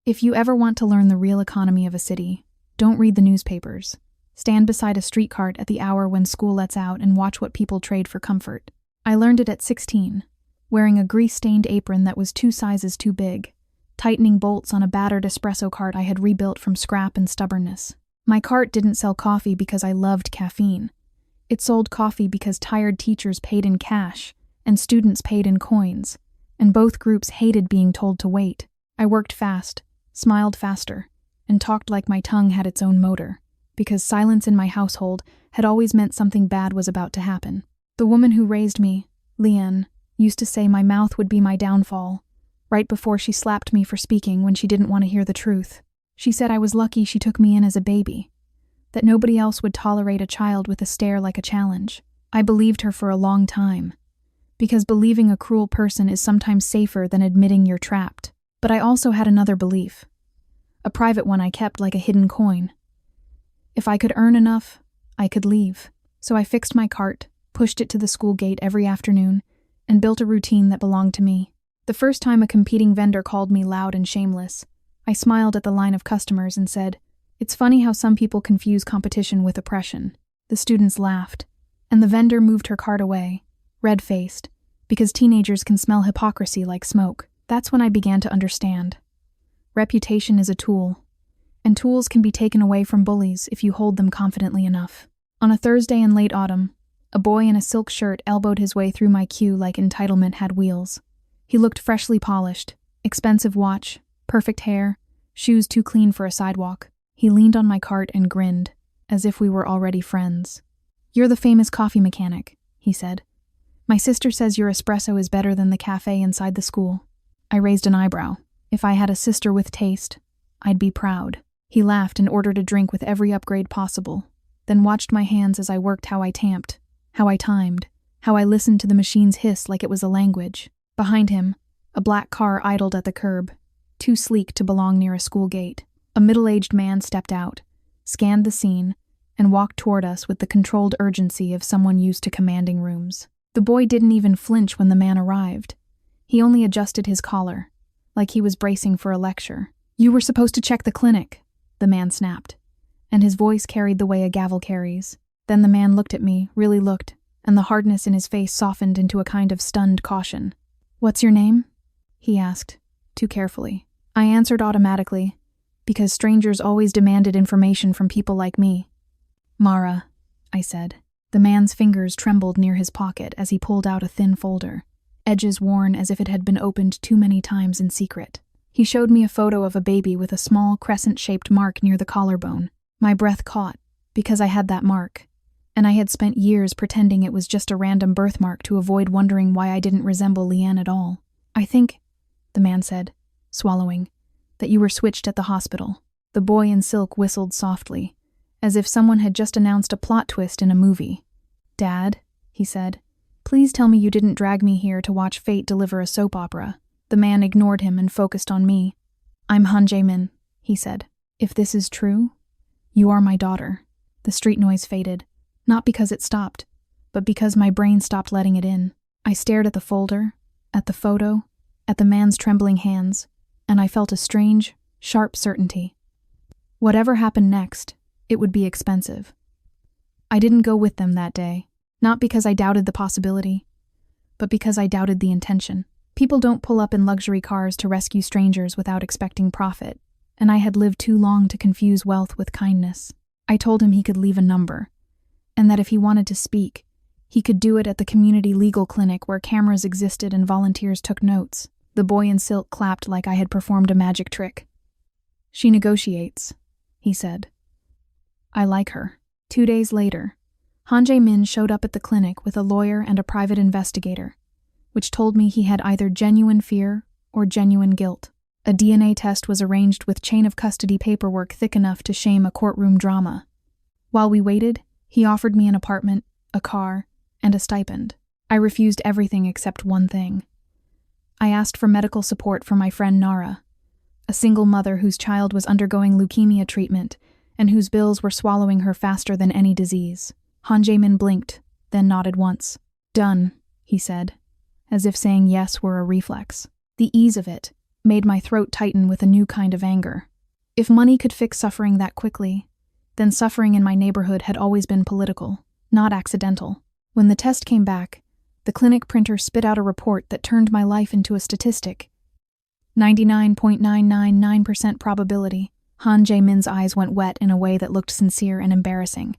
If you ever want to learn the real economy of a city, don't read the newspapers. Stand beside a street cart at the hour when school lets out and watch what people trade for comfort. I learned it at 16, wearing a grease-stained apron that was 2 sizes too big, tightening bolts on a battered espresso cart I had rebuilt from scrap and stubbornness. My cart didn't sell coffee because I loved caffeine. It sold coffee because tired teachers paid in cash and students paid in coins, and both groups hated being told to wait. I worked fast, smiled faster, and talked like my tongue had its own motor, because silence in my household had always meant something bad was about to happen. The woman who raised me, Leanne, used to say my mouth would be my downfall, right before she slapped me for speaking when she didn't want to hear the truth. She said I was lucky she took me in as a baby, that nobody else would tolerate a child with a stare like a challenge. I believed her for a long time, because believing a cruel person is sometimes safer than admitting you're trapped. But I also had another belief, a private one I kept like a hidden coin. If I could earn enough, I could leave. So I fixed my cart, pushed it to the school gate every afternoon, and built a routine that belonged to me. The first time a competing vendor called me loud and shameless, I smiled at the line of customers and said, "It's funny how some people confuse competition with oppression." The students laughed, and the vendor moved her cart away, red-faced, because teenagers can smell hypocrisy like smoke. That's when I began to understand. Reputation is a tool, and tools can be taken away from bullies if you hold them confidently enough. On a Thursday in late autumn, a boy in a silk shirt elbowed his way through my queue like entitlement had wheels. He looked freshly polished, expensive watch, perfect hair, shoes too clean for a sidewalk. He leaned on my cart and grinned, as if we were already friends. "You're the famous coffee mechanic," he said. "My sister says your espresso is better than the cafe inside the school." I raised an eyebrow. If I had a sister with taste, I'd be proud. He laughed and ordered a drink with every upgrade possible, then watched my hands as I worked, how I tamped, how I timed, how I listened to the machine's hiss like it was a language. Behind him, a black car idled at the curb, too sleek to belong near a school gate. A middle-aged man stepped out, scanned the scene, and walked toward us with the controlled urgency of someone used to commanding rooms. The boy didn't even flinch when the man arrived. He only adjusted his collar, like he was bracing for a lecture. "You were supposed to check the clinic," the man snapped, and his voice carried the way a gavel carries. Then the man looked at me, really looked, and the hardness in his face softened into a kind of stunned caution. "What's your name?" he asked, too carefully. I answered automatically, because strangers always demanded information from people like me. "Mara," I said. The man's fingers trembled near his pocket as he pulled out a thin folder, edges worn as if it had been opened too many times in secret. He showed me a photo of a baby with a small crescent-shaped mark near the collarbone. My breath caught, because I had that mark, and I had spent years pretending it was just a random birthmark to avoid wondering why I didn't resemble Leanne at all. "I think," the man said, swallowing, "that you were switched at the hospital." The boy in silk whistled softly, as if someone had just announced a plot twist in a movie. "Dad," he said, "please tell me you didn't drag me here to watch fate deliver a soap opera." The man ignored him and focused on me. "I'm Han Jae-min," he said. "If this is true, you are my daughter." The street noise faded, not because it stopped, but because my brain stopped letting it in. I stared at the folder, at the photo, at the man's trembling hands, and I felt a strange, sharp certainty. Whatever happened next, it would be expensive. I didn't go with them that day, not because I doubted the possibility, but because I doubted the intention. People don't pull up in luxury cars to rescue strangers without expecting profit, and I had lived too long to confuse wealth with kindness. I told him he could leave a number, and that if he wanted to speak, he could do it at the community legal clinic where cameras existed and volunteers took notes. The boy in silk clapped like I had performed a magic trick. "She negotiates," he said. "I like her." 2 days later, Han Jae-min showed up at the clinic with a lawyer and a private investigator, which told me he had either genuine fear or genuine guilt. A DNA test was arranged with chain of custody paperwork thick enough to shame a courtroom drama. While we waited, he offered me an apartment, a car, and a stipend. I refused everything except one thing. I asked for medical support for my friend Nara, a single mother whose child was undergoing leukemia treatment and whose bills were swallowing her faster than any disease. Han Jae-min blinked, then nodded once. "Done," he said, as if saying yes were a reflex. The ease of it made my throat tighten with a new kind of anger. If money could fix suffering that quickly, then suffering in my neighborhood had always been political, not accidental. When the test came back, the clinic printer spit out a report that turned my life into a statistic. 99.999% probability. Han Jae-min's eyes went wet in a way that looked sincere and embarrassing.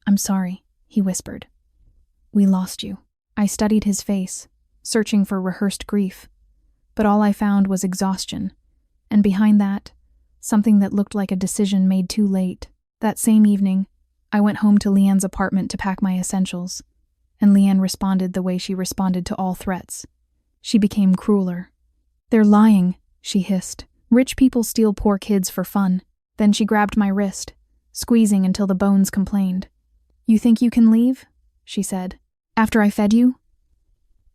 "I'm sorry," he whispered. "We lost you." I studied his face, searching for rehearsed grief, but all I found was exhaustion, and behind that, something that looked like a decision made too late. That same evening, I went home to Leanne's apartment to pack my essentials, and Leanne responded the way she responded to all threats. She became crueler. "They're lying," she hissed. "Rich people steal poor kids for fun." Then she grabbed my wrist, squeezing until the bones complained. "You think you can leave?" she said. "After I fed you?"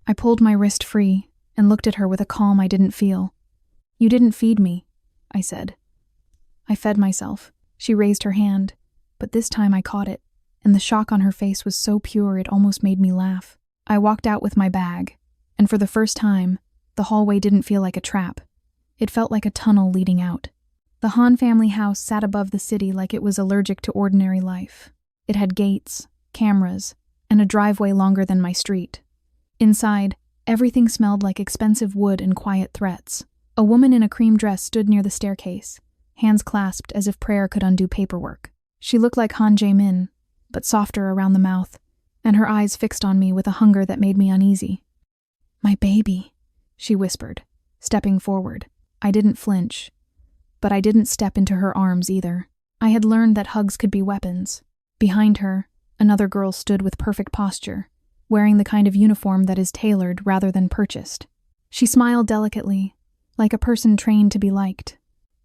I pulled my wrist free and looked at her with a calm I didn't feel. "You didn't feed me," I said. "I fed myself." She raised her hand, but this time I caught it, and the shock on her face was so pure it almost made me laugh. I walked out with my bag, and for the first time, the hallway didn't feel like a trap. It felt like a tunnel leading out. The Han family house sat above the city like it was allergic to ordinary life. It had gates, cameras, and a driveway longer than my street. Inside, everything smelled like expensive wood and quiet threats. A woman in a cream dress stood near the staircase, hands clasped as if prayer could undo paperwork. She looked like Han Jae-min, but softer around the mouth, and her eyes fixed on me with a hunger that made me uneasy. "My baby," she whispered, stepping forward. I didn't flinch, but I didn't step into her arms either. I had learned that hugs could be weapons. Behind her, another girl stood with perfect posture, wearing the kind of uniform that is tailored rather than purchased. She smiled delicately, like a person trained to be liked.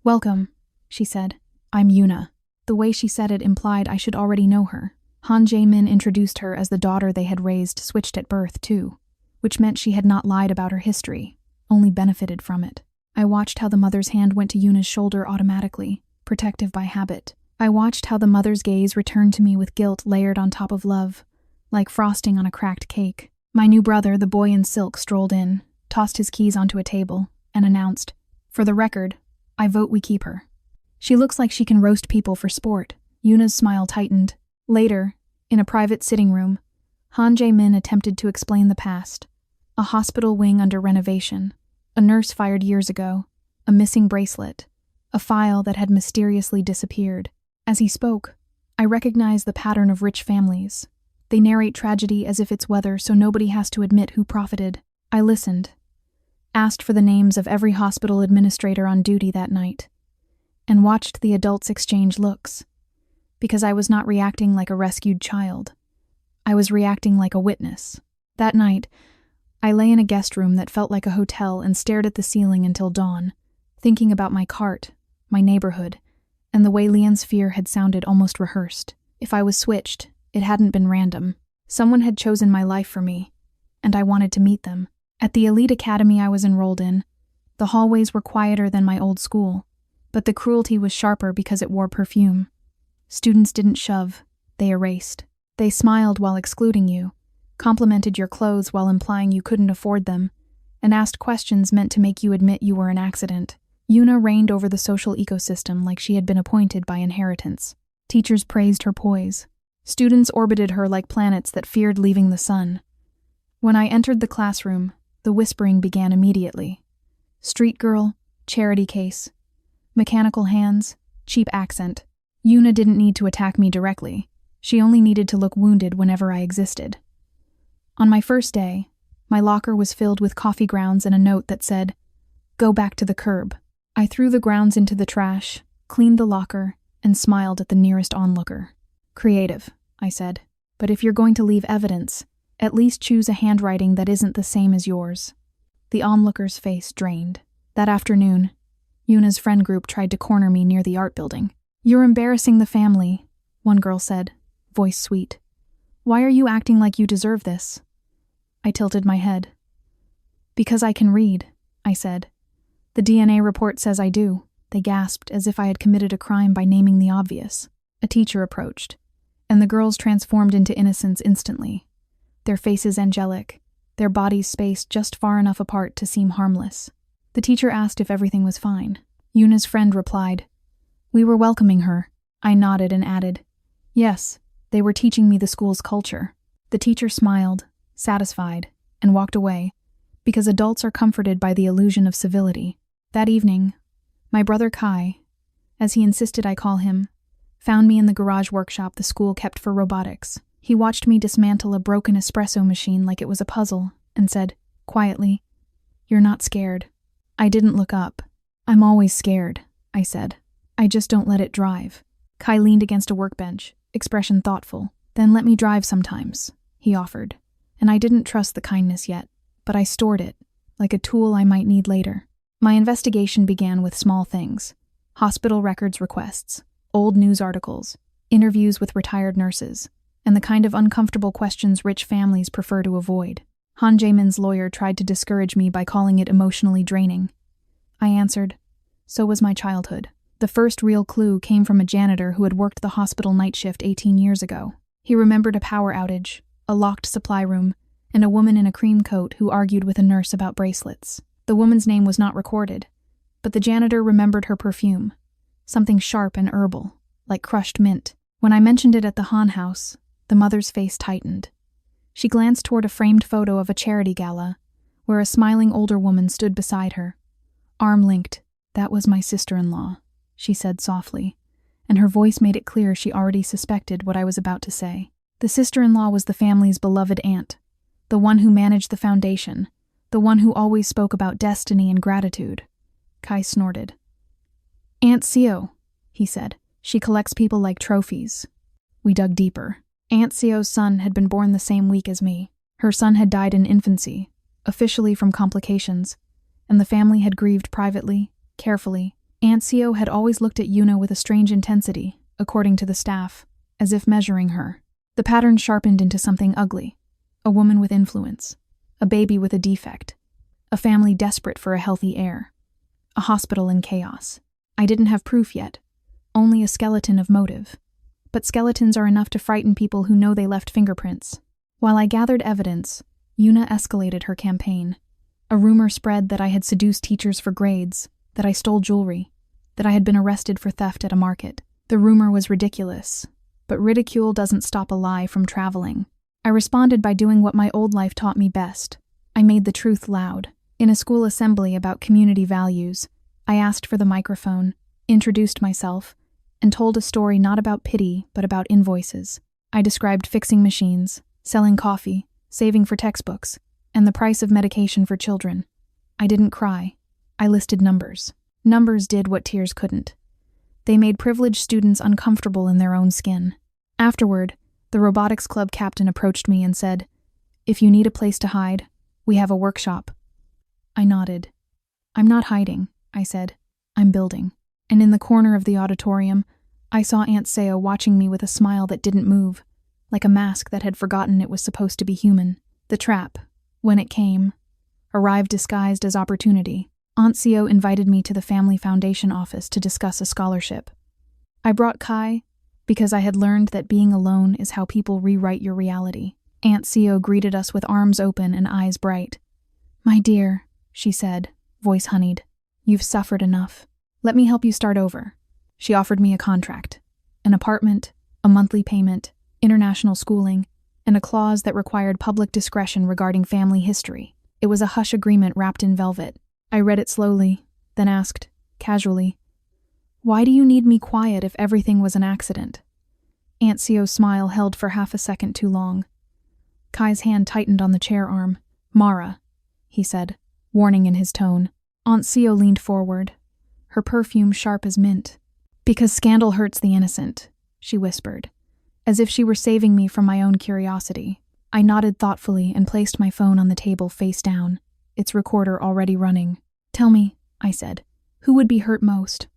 "Welcome," she said. "I'm Yuna." The way she said it implied I should already know her. Han Jae-min introduced her as the daughter they had raised switched at birth, too, which meant she had not lied about her history, only benefited from it. I watched how the mother's hand went to Yuna's shoulder automatically, protective by habit. I watched how the mother's gaze returned to me with guilt layered on top of love, like frosting on a cracked cake. My new brother, the boy in silk, strolled in, tossed his keys onto a table, and announced, "For the record, I vote we keep her. She looks like she can roast people for sport." Yuna's smile tightened. Later, in a private sitting room, Han Jae-min attempted to explain the past. A hospital wing under renovation, a nurse fired years ago, a missing bracelet, a file that had mysteriously disappeared. As he spoke, I recognized the pattern of rich families. They narrate tragedy as if it's weather so nobody has to admit who profited. I listened, asked for the names of every hospital administrator on duty that night, and watched the adults exchange looks. Because I was not reacting like a rescued child. I was reacting like a witness. That night, I lay in a guest room that felt like a hotel and stared at the ceiling until dawn, thinking about my cart, my neighborhood, and the way Leanne's fear had sounded almost rehearsed. If I was switched, it hadn't been random. Someone had chosen my life for me, and I wanted to meet them. At the elite academy I was enrolled in, the hallways were quieter than my old school, but the cruelty was sharper because it wore perfume. Students didn't shove, they erased. They smiled while excluding you, complimented your clothes while implying you couldn't afford them, and asked questions meant to make you admit you were an accident. Yuna reigned over the social ecosystem like she had been appointed by inheritance. Teachers praised her poise. Students orbited her like planets that feared leaving the sun. When I entered the classroom, the whispering began immediately. Street girl, charity case. Mechanical hands, cheap accent. Yuna didn't need to attack me directly. She only needed to look wounded whenever I existed. On my first day, my locker was filled with coffee grounds and a note that said, "Go back to the curb." I threw the grounds into the trash, cleaned the locker, and smiled at the nearest onlooker. "Creative," I said, "but if you're going to leave evidence, at least choose a handwriting that isn't the same as yours." The onlooker's face drained. That afternoon, Yuna's friend group tried to corner me near the art building. "You're embarrassing the family," one girl said, voice sweet. "Why are you acting like you deserve this?" I tilted my head. "Because I can read," I said. "The DNA report says I do." They gasped as if I had committed a crime by naming the obvious. A teacher approached, and the girls transformed into innocence instantly. Their faces angelic, their bodies spaced just far enough apart to seem harmless. The teacher asked if everything was fine. Yuna's friend replied, "We were welcoming her." I nodded and added, "Yes, they were teaching me the school's culture." The teacher smiled, satisfied, and walked away, because adults are comforted by the illusion of civility. That evening, my brother Kai, as he insisted I call him, found me in the garage workshop the school kept for robotics. He watched me dismantle a broken espresso machine like it was a puzzle and said, quietly, "You're not scared." I didn't look up. "I'm always scared," I said. "I just don't let it drive." Kai leaned against a workbench, expression thoughtful. "Then let me drive sometimes," he offered. And I didn't trust the kindness yet, but I stored it, like a tool I might need later. My investigation began with small things: hospital records requests, old news articles, interviews with retired nurses, and the kind of uncomfortable questions rich families prefer to avoid. Han Jae-min's lawyer tried to discourage me by calling it emotionally draining. I answered, "So was my childhood." The first real clue came from a janitor who had worked the hospital night shift 18 years ago. He remembered a power outage, a locked supply room, and a woman in a cream coat who argued with a nurse about bracelets. The woman's name was not recorded, but the janitor remembered her perfume, something sharp and herbal, like crushed mint. When I mentioned it at the Han house, the mother's face tightened. She glanced toward a framed photo of a charity gala, where a smiling older woman stood beside her. Arm linked. "That was my sister-in-law," she said softly, and her voice made it clear she already suspected what I was about to say. The sister-in-law was the family's beloved aunt, the one who managed the foundation, the one who always spoke about destiny and gratitude. Kai snorted. "Aunt Seo," he said. "She collects people like trophies." We dug deeper. Aunt Seo's son had been born the same week as me. Her son had died in infancy, officially from complications, and the family had grieved privately, carefully. Aunt Seo had always looked at Yuna with a strange intensity, according to the staff, as if measuring her. The pattern sharpened into something ugly: a woman with influence, a baby with a defect, a family desperate for a healthy heir, a hospital in chaos. I didn't have proof yet, only a skeleton of motive. But skeletons are enough to frighten people who know they left fingerprints. While I gathered evidence, Yuna escalated her campaign. A rumor spread that I had seduced teachers for grades, that I stole jewelry, that I had been arrested for theft at a market. The rumor was ridiculous, but ridicule doesn't stop a lie from traveling. I responded by doing what my old life taught me best. I made the truth loud. In a school assembly about community values, I asked for the microphone, introduced myself, and told a story not about pity, but about invoices. I described fixing machines, selling coffee, saving for textbooks, and the price of medication for children. I didn't cry. I listed numbers. Numbers did what tears couldn't. They made privileged students uncomfortable in their own skin. Afterward, the robotics club captain approached me and said, "If you need a place to hide, we have a workshop." I nodded. "I'm not hiding," I said. "I'm building." And in the corner of the auditorium, I saw Aunt Seo watching me with a smile that didn't move, like a mask that had forgotten it was supposed to be human. The trap, when it came, arrived disguised as opportunity. Aunt Seo invited me to the family foundation office to discuss a scholarship. I brought Kai because I had learned that being alone is how people rewrite your reality. Aunt Seo greeted us with arms open and eyes bright. "My dear," she said, voice honeyed, "you've suffered enough. Let me help you start over." She offered me a contract, an apartment, a monthly payment, international schooling, and a clause that required public discretion regarding family history. It was a hush agreement wrapped in velvet. I read it slowly, then asked, casually, "Why do you need me quiet if everything was an accident?" Aunt Seo's smile held for half a second too long. Kai's hand tightened on the chair arm. "Mara," he said, warning in his tone. Aunt Seo leaned forward, her perfume sharp as mint. "Because scandal hurts the innocent," she whispered, as if she were saving me from my own curiosity. I nodded thoughtfully and placed my phone on the table face down, its recorder already running. "Tell me," I said, "who would be hurt most?"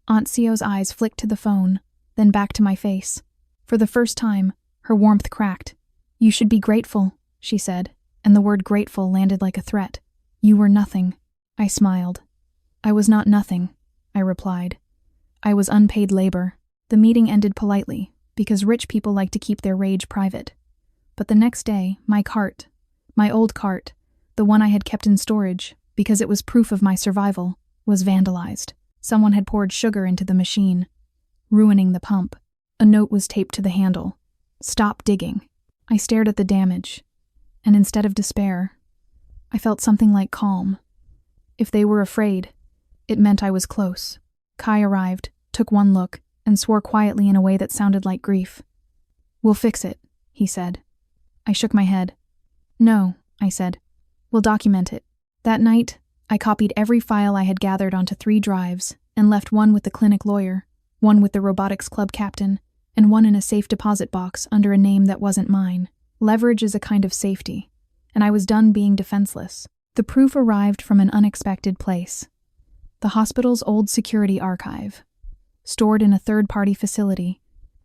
Aunt Seo's eyes flicked to the phone, then back to my face. For the first time, her warmth cracked. "You should be grateful," she said, and the word grateful landed like a threat. "You were nothing." I smiled. "I was not nothing," I replied. "I was unpaid labor." The meeting ended politely, because rich people like to keep their rage private. But the next day, my cart, my old cart, the one I had kept in storage, because it was proof of my survival, was vandalized. Someone had poured sugar into the machine, ruining the pump. A note was taped to the handle. "Stop digging." I stared at the damage, and instead of despair, I felt something like calm. If they were afraid, it meant I was close. Kai arrived, took one look, and swore quietly in a way that sounded like grief. "We'll fix it," he said. I shook my head. "No," I said. "We'll document it." That night, I copied every file I had gathered onto 3 drives and left one with the clinic lawyer, one with the robotics club captain, and one in a safe deposit box under a name that wasn't mine. Leverage is a kind of safety, and I was done being defenseless. The proof arrived from an unexpected place. The hospital's old security archive, stored in a third-party facility,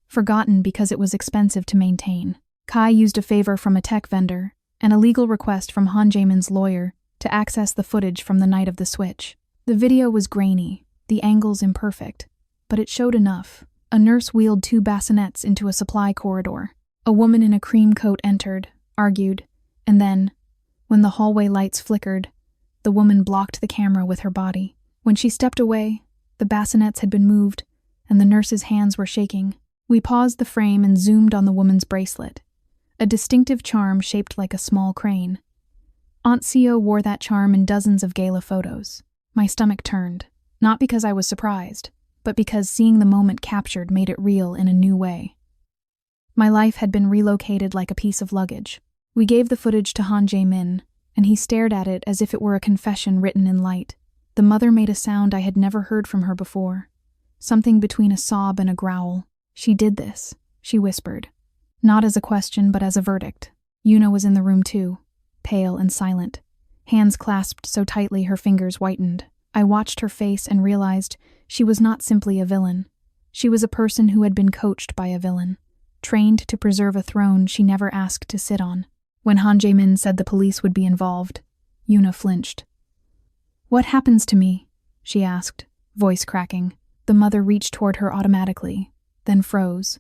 forgotten because it was expensive to maintain. Kai used a favor from a tech vendor and a legal request from Han Jae-min's lawyer to access the footage from the night of the switch. The video was grainy, the angles imperfect, but it showed enough. A nurse wheeled 2 bassinets into a supply corridor. A woman in a cream coat entered, argued, and then, when the hallway lights flickered, the woman blocked the camera with her body. When she stepped away, the bassinets had been moved, and the nurse's hands were shaking. We paused the frame and zoomed on the woman's bracelet, a distinctive charm shaped like a small crane. Aunt Seo wore that charm in dozens of gala photos. My stomach turned, not because I was surprised, but because seeing the moment captured made it real in a new way. My life had been relocated like a piece of luggage. We gave the footage to Han Jae-min, and he stared at it as if it were a confession written in light. The mother made a sound I had never heard from her before, something between a sob and a growl. "She did this," she whispered, not as a question but as a verdict. Yuna was in the room too, pale and silent, hands clasped so tightly her fingers whitened. I watched her face and realized she was not simply a villain. She was a person who had been coached by a villain, trained to preserve a throne she never asked to sit on. When Han Jae-min said the police would be involved, Yuna flinched. "What happens to me?" she asked, voice cracking. The mother reached toward her automatically, then froze,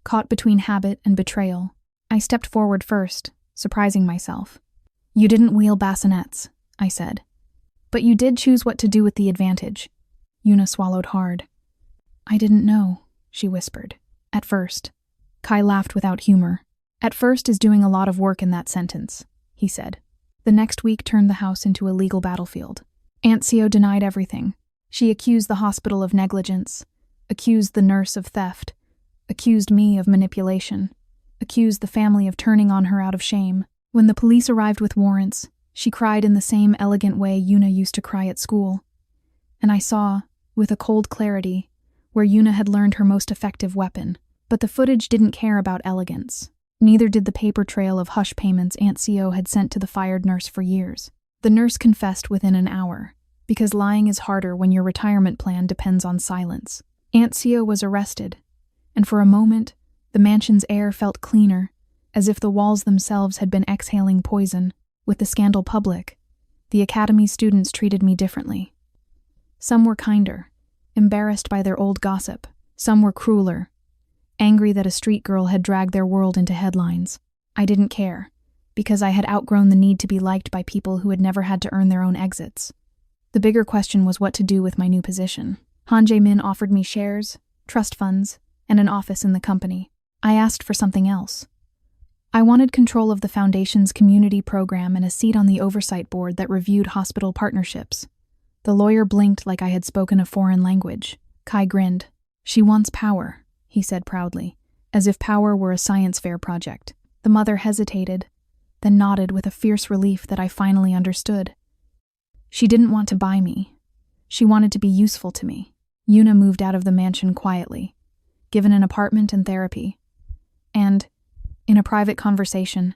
caught between habit and betrayal. I stepped forward first, surprising myself. "You didn't wheel bassinets," I said. "But you did choose what to do with the advantage." Yuna swallowed hard. "I didn't know," she whispered. "At first." Kai laughed without humor. "At first is doing a lot of work in that sentence," he said. The next week turned the house into a legal battlefield. Aunt Seo denied everything. She accused the hospital of negligence, accused the nurse of theft, accused me of manipulation, accused the family of turning on her out of shame. When the police arrived with warrants, she cried in the same elegant way Yuna used to cry at school. And I saw, with a cold clarity, where Yuna had learned her most effective weapon. But the footage didn't care about elegance. Neither did the paper trail of hush payments Aunt Seo had sent to the fired nurse for years. The nurse confessed within an hour, because lying is harder when your retirement plan depends on silence. Aunt Seo was arrested, and for a moment, the mansion's air felt cleaner, as if the walls themselves had been exhaling poison. With the scandal public, the academy's students treated me differently. Some were kinder, embarrassed by their old gossip. Some were crueler, angry that a street girl had dragged their world into headlines. I didn't care, because I had outgrown the need to be liked by people who had never had to earn their own exits. The bigger question was what to do with my new position. Han Jae-min offered me shares, trust funds, and an office in the company. I asked for something else. I wanted control of the foundation's community program and a seat on the oversight board that reviewed hospital partnerships. The lawyer blinked like I had spoken a foreign language. Kai grinned. "She wants power," he said proudly, as if power were a science fair project. The mother hesitated, then nodded with a fierce relief that I finally understood. She didn't want to buy me. She wanted to be useful to me. Yuna moved out of the mansion quietly, given an apartment and therapy. And, in a private conversation,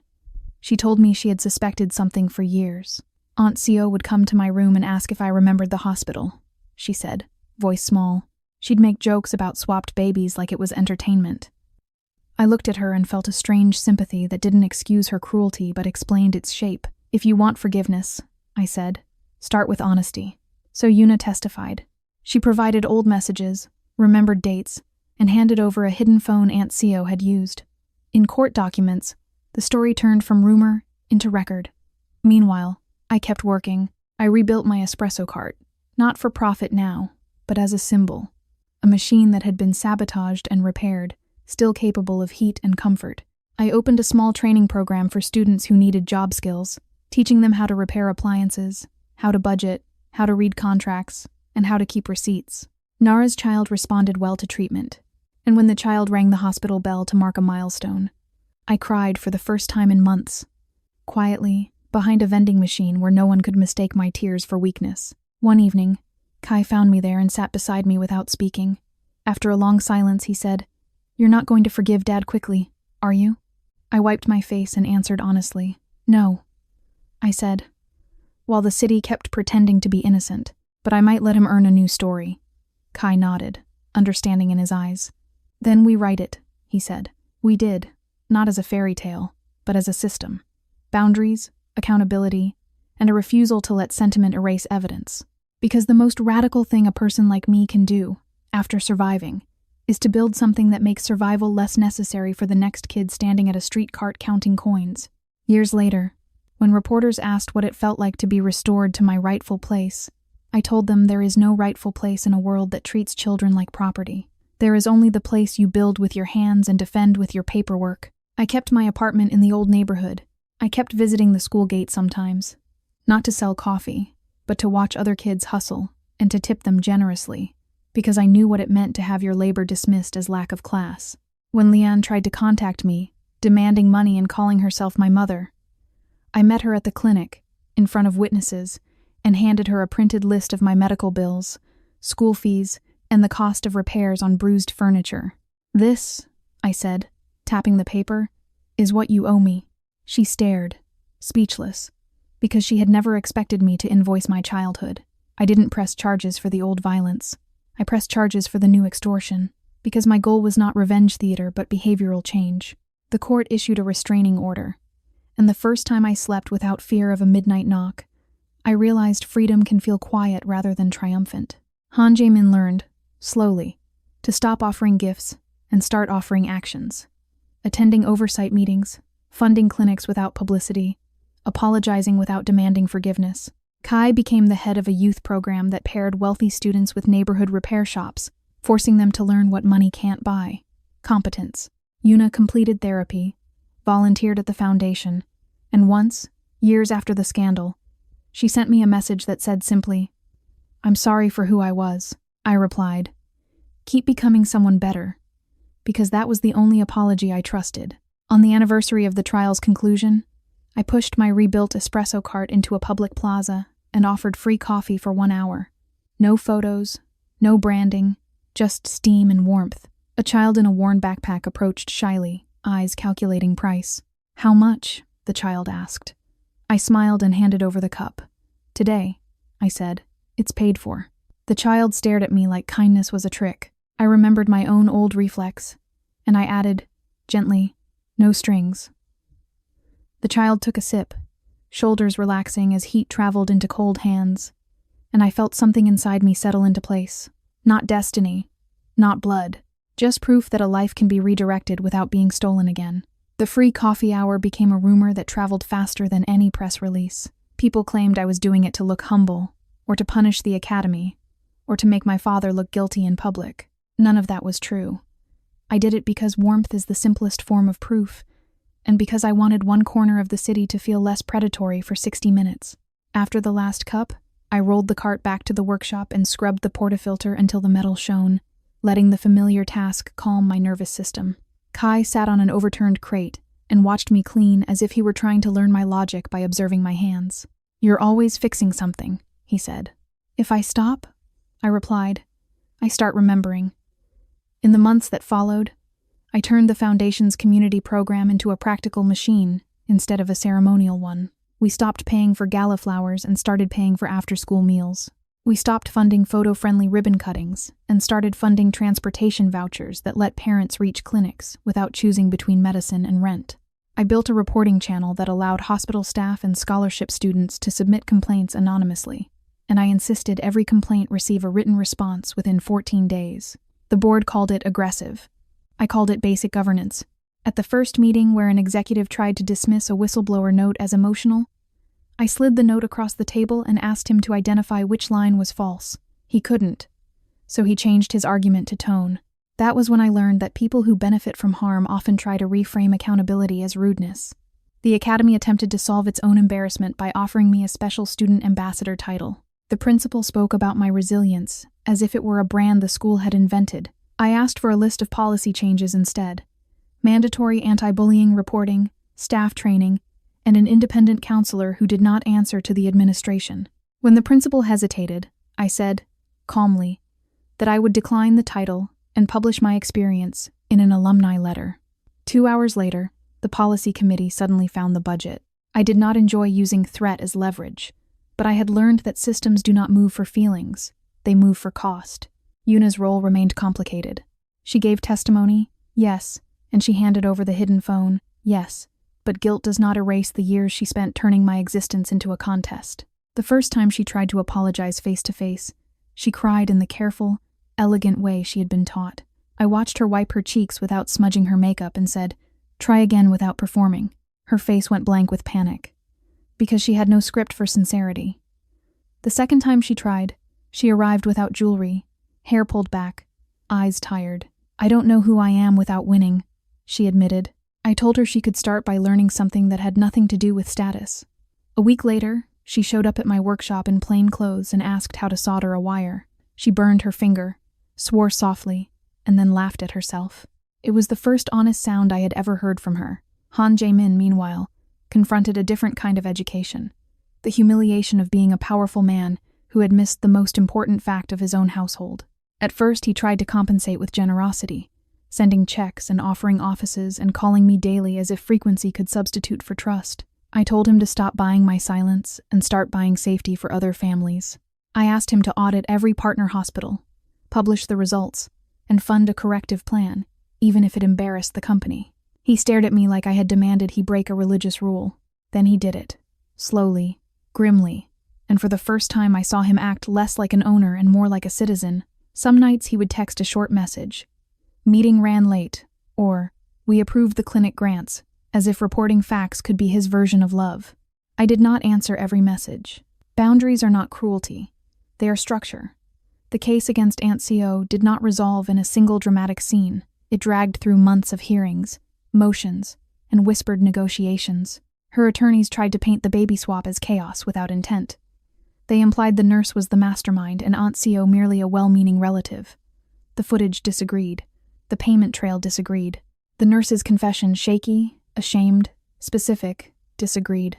she told me she had suspected something for years. Aunt Seo would come to my room and ask if I remembered the hospital, she said, voice small. She'd make jokes about swapped babies like it was entertainment. I looked at her and felt a strange sympathy that didn't excuse her cruelty but explained its shape. "If you want forgiveness," I said, "start with honesty." So Yuna testified. She provided old messages, remembered dates, and handed over a hidden phone Aunt Seo had used. In court documents, the story turned from rumor into record. Meanwhile, I kept working, I rebuilt my espresso cart, not for profit now, but as a symbol. A machine that had been sabotaged and repaired, still capable of heat and comfort. I opened a small training program for students who needed job skills, teaching them how to repair appliances, how to budget, how to read contracts, and how to keep receipts. Nara's child responded well to treatment, and when the child rang the hospital bell to mark a milestone, I cried for the first time in months, quietly, behind a vending machine where no one could mistake my tears for weakness. One evening, Kai found me there and sat beside me without speaking. After a long silence, he said, "You're not going to forgive Dad quickly, are you?" I wiped my face and answered honestly, "No," I said, while the city kept pretending to be innocent, but I might let him earn a new story. Kai nodded, understanding in his eyes. "Then we write it," he said. "We did, not as a fairy tale, but as a system. Boundaries, accountability, and a refusal to let sentiment erase evidence. Because the most radical thing a person like me can do, after surviving, is to build something that makes survival less necessary for the next kid standing at a street cart counting coins." Years later, when reporters asked what it felt like to be restored to my rightful place, I told them there is no rightful place in a world that treats children like property. There is only the place you build with your hands and defend with your paperwork. I kept my apartment in the old neighborhood. I kept visiting the school gate sometimes, not to sell coffee, but to watch other kids hustle and to tip them generously, because I knew what it meant to have your labor dismissed as lack of class. When Leanne tried to contact me, demanding money and calling herself my mother, I met her at the clinic, in front of witnesses, and handed her a printed list of my medical bills, school fees, and the cost of repairs on bruised furniture. "This," I said, tapping the paper, "is what you owe me." She stared, speechless, because she had never expected me to invoice my childhood. I didn't press charges for the old violence. I pressed charges for the new extortion, because my goal was not revenge theater but behavioral change. The court issued a restraining order, and the first time I slept without fear of a midnight knock, I realized freedom can feel quiet rather than triumphant. Han Jae-min learned, slowly, to stop offering gifts and start offering actions. Attending oversight meetings, funding clinics without publicity, apologizing without demanding forgiveness. Kai became the head of a youth program that paired wealthy students with neighborhood repair shops, forcing them to learn what money can't buy: competence. Yuna completed therapy, volunteered at the foundation, and once, years after the scandal, she sent me a message that said simply, "I'm sorry for who I was." I replied, "Keep becoming someone better," because that was the only apology I trusted. On the anniversary of the trial's conclusion, I pushed my rebuilt espresso cart into a public plaza and offered free coffee for 1 hour. No photos, no branding, just steam and warmth. A child in a worn backpack approached shyly, eyes calculating price. "How much?" the child asked. I smiled and handed over the cup. "Today," I said, "it's paid for." The child stared at me like kindness was a trick. I remembered my own old reflex, and I added, gently, "No strings." The child took a sip, shoulders relaxing as heat traveled into cold hands, and I felt something inside me settle into place. Not destiny, not blood, just proof that a life can be redirected without being stolen again. The free coffee hour became a rumor that traveled faster than any press release. People claimed I was doing it to look humble, or to punish the academy, or to make my father look guilty in public. None of that was true. I did it because warmth is the simplest form of proof, and because I wanted one corner of the city to feel less predatory for 60 minutes. After the last cup, I rolled the cart back to the workshop and scrubbed the portafilter until the metal shone, letting the familiar task calm my nervous system. Kai sat on an overturned crate and watched me clean as if he were trying to learn my logic by observing my hands. "You're always fixing something," he said. "If I stop," I replied, "I start remembering." In the months that followed, I turned the Foundation's community program into a practical machine instead of a ceremonial one. We stopped paying for gala flowers and started paying for after-school meals. We stopped funding photo-friendly ribbon cuttings and started funding transportation vouchers that let parents reach clinics without choosing between medicine and rent. I built a reporting channel that allowed hospital staff and scholarship students to submit complaints anonymously, and I insisted every complaint receive a written response within 14 days. The board called it aggressive. I called it basic governance. At the first meeting where an executive tried to dismiss a whistleblower note as emotional, I slid the note across the table and asked him to identify which line was false. He couldn't, so he changed his argument to tone. That was when I learned that people who benefit from harm often try to reframe accountability as rudeness. The academy attempted to solve its own embarrassment by offering me a special student ambassador title. The principal spoke about my resilience, as if it were a brand the school had invented. I asked for a list of policy changes instead: mandatory anti-bullying reporting, staff training, and an independent counselor who did not answer to the administration. When the principal hesitated, I said, calmly, that I would decline the title and publish my experience in an alumni letter. 2 hours later, the policy committee suddenly found the budget. I did not enjoy using threat as leverage, but I had learned that systems do not move for feelings, they move for cost. Yuna's role remained complicated. She gave testimony, yes, and she handed over the hidden phone, yes, but guilt does not erase the years she spent turning my existence into a contest. The first time she tried to apologize face-to-face, she cried in the careful, elegant way she had been taught. I watched her wipe her cheeks without smudging her makeup and said, "Try again without performing." Her face went blank with panic, because she had no script for sincerity. The second time she tried, she arrived without jewelry, hair pulled back, eyes tired. "I don't know who I am without winning," she admitted. I told her she could start by learning something that had nothing to do with status. A week later, she showed up at my workshop in plain clothes and asked how to solder a wire. She burned her finger, swore softly, and then laughed at herself. It was the first honest sound I had ever heard from her. Han Jae-min, meanwhile, confronted a different kind of education, the humiliation of being a powerful man who had missed the most important fact of his own household. At first, he tried to compensate with generosity, sending checks and offering offices and calling me daily as if frequency could substitute for trust. I told him to stop buying my silence and start buying safety for other families. I asked him to audit every partner hospital, publish the results, and fund a corrective plan, even if it embarrassed the company. He stared at me like I had demanded he break a religious rule. Then he did it, slowly, grimly, and for the first time I saw him act less like an owner and more like a citizen. Some nights he would text a short message: "Meeting ran late," or "We approved the clinic grants," as if reporting facts could be his version of love. I did not answer every message. Boundaries are not cruelty. They are structure. The case against Aunt Co did not resolve in a single dramatic scene. It dragged through months of hearings, motions, and whispered negotiations. Her attorneys tried to paint the baby swap as chaos without intent. They implied the nurse was the mastermind and Aunt Co merely a well-meaning relative. The footage disagreed. The payment trail disagreed. The nurse's confession, shaky, ashamed, specific, disagreed.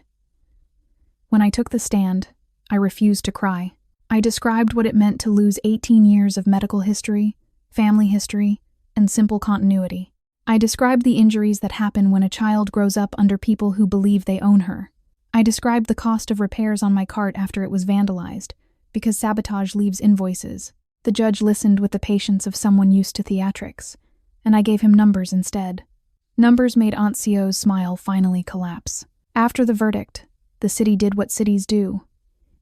When I took the stand, I refused to cry. I described what it meant to lose 18 years of medical history, family history, and simple continuity. I described the injuries that happen when a child grows up under people who believe they own her. I described the cost of repairs on my cart after it was vandalized, because sabotage leaves invoices. The judge listened with the patience of someone used to theatrics, and I gave him numbers instead. Numbers made Aunt Co's smile finally collapse. After the verdict, the city did what cities do.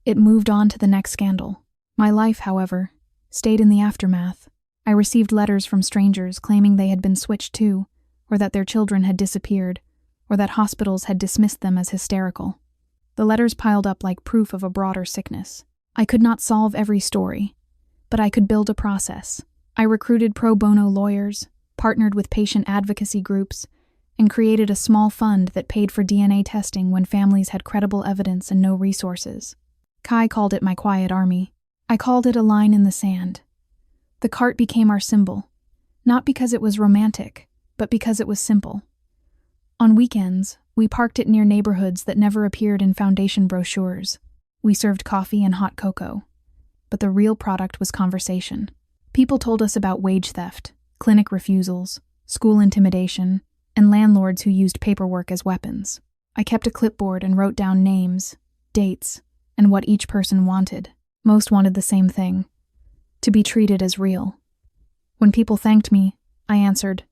It moved on to the next scandal. My life, however, stayed in the aftermath. I received letters from strangers claiming they had been switched too, or that their children had disappeared, or that hospitals had dismissed them as hysterical. The letters piled up like proof of a broader sickness. I could not solve every story, but I could build a process. I recruited pro bono lawyers, partnered with patient advocacy groups, and created a small fund that paid for DNA testing when families had credible evidence and no resources. Kai called it my quiet army. I called it a line in the sand. The cart became our symbol, not because it was romantic, but because it was simple. On weekends, we parked it near neighborhoods that never appeared in foundation brochures. We served coffee and hot cocoa. But the real product was conversation. People told us about wage theft, clinic refusals, school intimidation, and landlords who used paperwork as weapons. I kept a clipboard and wrote down names, dates, and what each person wanted. Most wanted the same thing: to be treated as real. When people thanked me, I answered,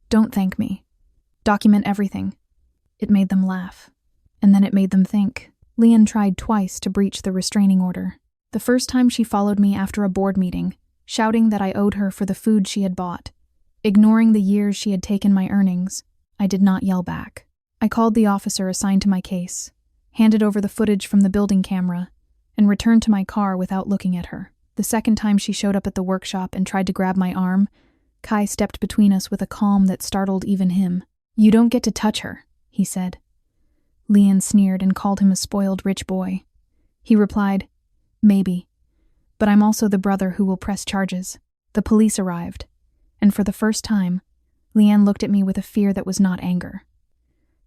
"Don't thank me. Document everything." It made them laugh, and then it made them think. Leon tried twice to breach the restraining order. The first time she followed me after a board meeting, shouting that I owed her for the food she had bought. Ignoring the years she had taken my earnings, I did not yell back. I called the officer assigned to my case. handed over the footage from the building camera, and returned to my car without looking at her. The second time she showed up at the workshop and tried to grab my arm, Kai stepped between us with a calm that startled even him. "You don't get to touch her," he said. Leon sneered and called him a spoiled rich boy. He replied, "Maybe, but I'm also the brother who will press charges." The police arrived, and for the first time, Leanne looked at me with a fear that was not anger.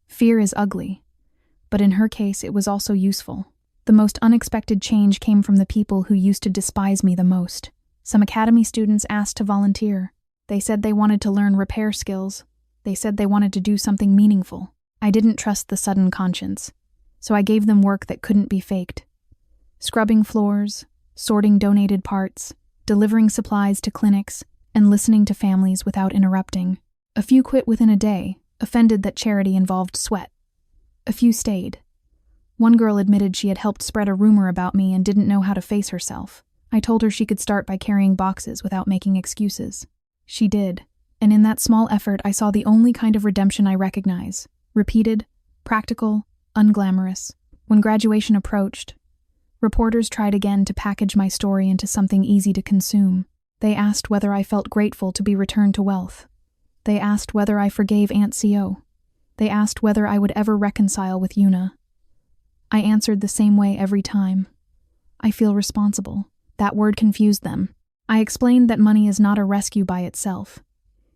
Fear is ugly, but in her case it was also useful. The most unexpected change came from the people who used to despise me the most. Some academy students asked to volunteer. They said they wanted to learn repair skills. They said they wanted to do something meaningful. I didn't trust the sudden conscience, so I gave them work that couldn't be faked. Scrubbing floors, sorting donated parts, delivering supplies to clinics, and listening to families without interrupting. A few quit within a day, offended that charity involved sweat. A few stayed. One girl admitted she had helped spread a rumor about me and didn't know how to face herself. I told her she could start by carrying boxes without making excuses. She did, and in that small effort I saw the only kind of redemption I recognize: repeated, practical, unglamorous. When graduation approached, reporters tried again to package my story into something easy to consume. They asked whether I felt grateful to be returned to wealth. They asked whether I forgave Aunt Co. They asked whether I would ever reconcile with Yuna. I answered the same way every time. I feel responsible. That word confused them. I explained that money is not a rescue by itself.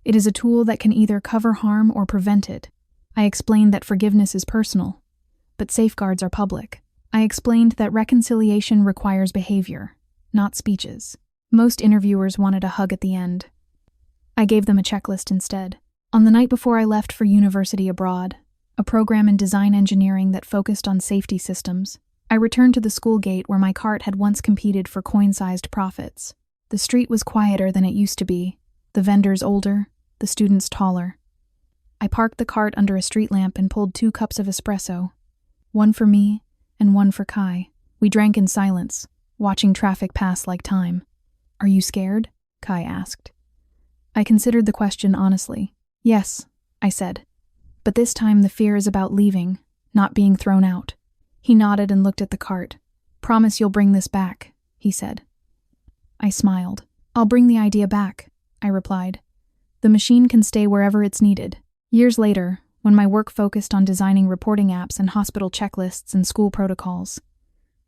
It is a tool that can either cover harm or prevent it. I explained that forgiveness is personal, but safeguards are public. I explained that reconciliation requires behavior, not speeches. Most interviewers wanted a hug at the end. I gave them a checklist instead. On the night before I left for university abroad, a program in design engineering that focused on safety systems, I returned to the school gate where my cart had once competed for coin-sized profits. The street was quieter than it used to be, the vendors older, the students taller. I parked the cart under a street lamp and pulled 2 cups of espresso, one for me and one for Kai. We drank in silence, watching traffic pass like time. "Are you scared?" Kai asked. I considered the question honestly. "Yes," I said. "But this time the fear is about leaving, not being thrown out." He nodded and looked at the cart. "Promise you'll bring this back," he said. I smiled. "I'll bring the idea back," I replied. "The machine can stay wherever it's needed." Years later, when my work focused on designing reporting apps and hospital checklists and school protocols,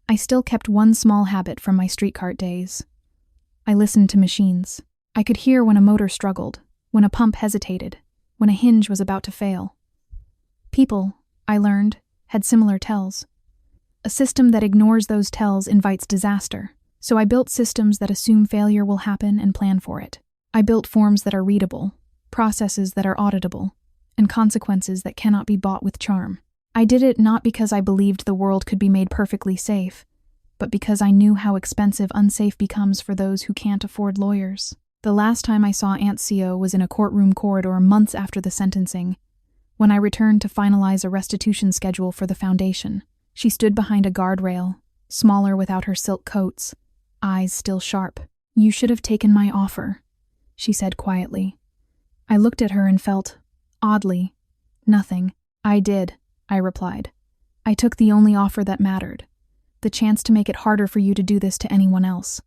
I still kept one small habit from my street cart days. I listened to machines. I could hear when a motor struggled, when a pump hesitated, when a hinge was about to fail. People, I learned, had similar tells. A system that ignores those tells invites disaster, so I built systems that assume failure will happen and plan for it. I built forms that are readable, processes that are auditable, and consequences that cannot be bought with charm. I did it not because I believed the world could be made perfectly safe, but because I knew how expensive unsafe becomes for those who can't afford lawyers. The last time I saw Aunt Co was in a courtroom corridor months after the sentencing, when I returned to finalize a restitution schedule for the foundation. She stood behind a guardrail, smaller without her silk coats, eyes still sharp. "You should have taken my offer," she said quietly. I looked at her and felt, oddly, nothing. "I did," I replied. "I took the only offer that mattered, the chance to make it harder for you to do this to anyone else."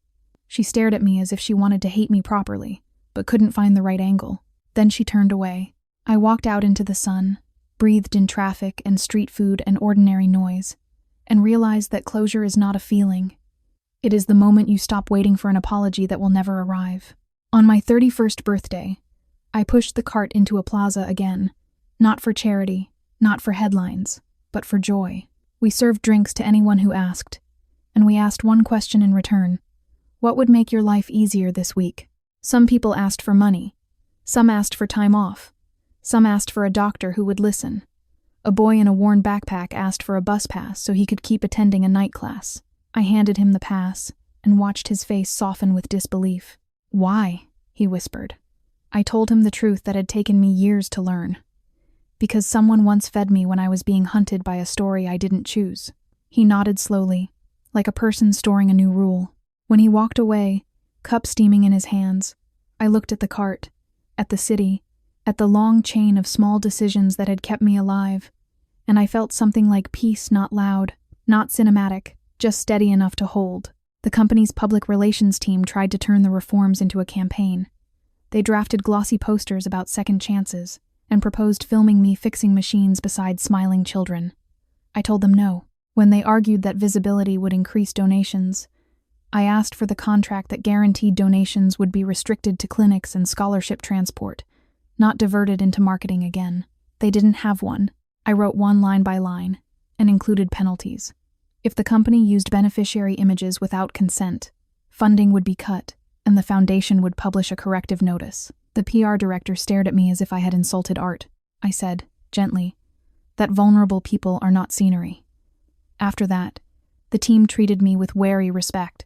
She stared at me as if she wanted to hate me properly, but couldn't find the right angle. Then she turned away. I walked out into the sun, breathed in traffic and street food and ordinary noise, and realized that closure is not a feeling. It is the moment you stop waiting for an apology that will never arrive. On my 31st birthday, I pushed the cart into a plaza again, not for charity, not for headlines, but for joy. We served drinks to anyone who asked, and we asked one question in return: what would make your life easier this week? Some people asked for money. Some asked for time off. Some asked for a doctor who would listen. A boy in a worn backpack asked for a bus pass so he could keep attending a night class. I handed him the pass and watched his face soften with disbelief. "Why?" he whispered. I told him the truth that had taken me years to learn. Because someone once fed me when I was being hunted by a story I didn't choose. He nodded slowly, like a person storing a new rule. When he walked away, cup steaming in his hands, I looked at the cart, at the city, at the long chain of small decisions that had kept me alive, and I felt something like peace, not loud, not cinematic, just steady enough to hold. The company's public relations team tried to turn the reforms into a campaign. They drafted glossy posters about second chances and proposed filming me fixing machines beside smiling children. I told them no. When they argued that visibility would increase donations, I asked for the contract that guaranteed donations would be restricted to clinics and scholarship transport, not diverted into marketing again. They didn't have one. I wrote one line by line and included penalties. If the company used beneficiary images without consent, funding would be cut, and the foundation would publish a corrective notice. The PR director stared at me as if I had insulted art. I said, gently, that vulnerable people are not scenery. After that, the team treated me with wary respect,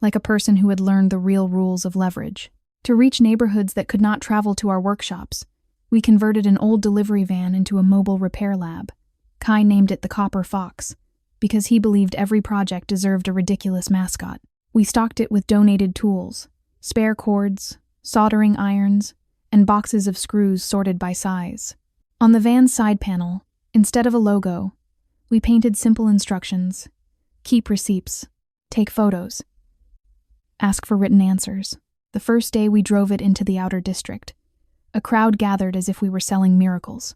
like a person who had learned the real rules of leverage. To reach neighborhoods that could not travel to our workshops, we converted an old delivery van into a mobile repair lab. Kai named it the Copper Fox, because he believed every project deserved a ridiculous mascot. We stocked it with donated tools, spare cords, soldering irons, and boxes of screws sorted by size. On the van's side panel, instead of a logo, we painted simple instructions: keep receipts, take photos, ask for written answers. The first day we drove it into the outer district. A crowd gathered as if we were selling miracles.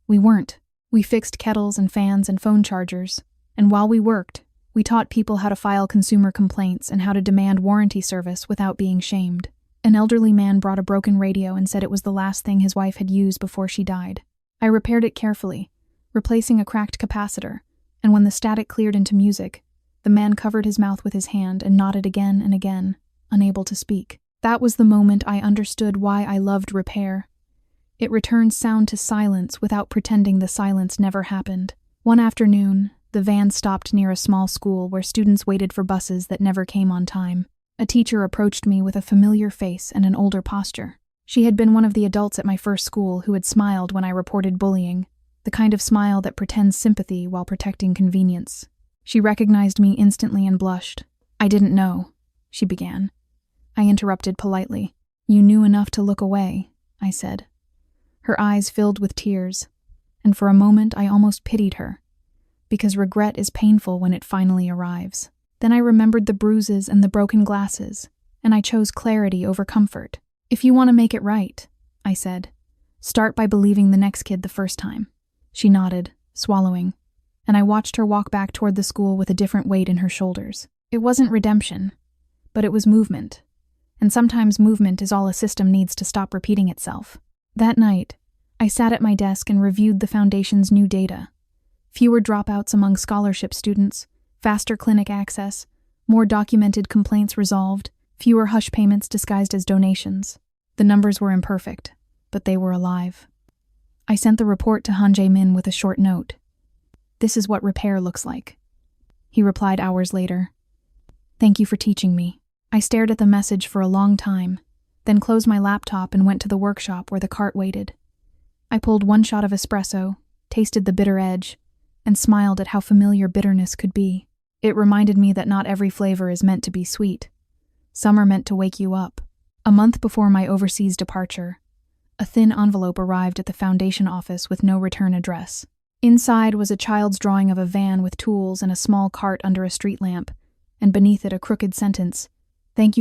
We weren't. We fixed kettles and fans and phone chargers, and while we worked, we taught people how to file consumer complaints and how to demand warranty service without being shamed. An elderly man brought a broken radio and said it was the last thing his wife had used before she died. I repaired it carefully, replacing a cracked capacitor, and when the static cleared into music, the man covered his mouth with his hand and nodded again and again, unable to speak. That was the moment I understood why I loved repair. It returned sound to silence without pretending the silence never happened. One afternoon, the van stopped near a small school where students waited for buses that never came on time. A teacher approached me with a familiar face and an older posture. She had been one of the adults at my first school who had smiled when I reported bullying, the kind of smile that pretends sympathy while protecting convenience. She recognized me instantly and blushed. "I didn't know," she began. I interrupted politely. "You knew enough to look away," I said. Her eyes filled with tears, and for a moment I almost pitied her, because regret is painful when it finally arrives. Then I remembered the bruises and the broken glasses, and I chose clarity over comfort. "If you want to make it right," I said, "start by believing the next kid the first time." She nodded, swallowing, and I watched her walk back toward the school with a different weight in her shoulders. It wasn't redemption, but it was movement. And sometimes movement is all a system needs to stop repeating itself. That night, I sat at my desk and reviewed the Foundation's new data. Fewer dropouts among scholarship students, faster clinic access, more documented complaints resolved, fewer hush payments disguised as donations. The numbers were imperfect, but they were alive. I sent the report to Han Jae-min with a short note. "This is what repair looks like." He replied hours later. "Thank you for teaching me." I stared at the message for a long time, then closed my laptop and went to the workshop where the cart waited. I pulled one shot of espresso, tasted the bitter edge, and smiled at how familiar bitterness could be. It reminded me that not every flavor is meant to be sweet. Some are meant to wake you up. A month before my overseas departure, a thin envelope arrived at the Foundation office with no return address. Inside was a child's drawing of a van with tools and a small cart under a street lamp, and beneath it a crooked sentence: "Thank you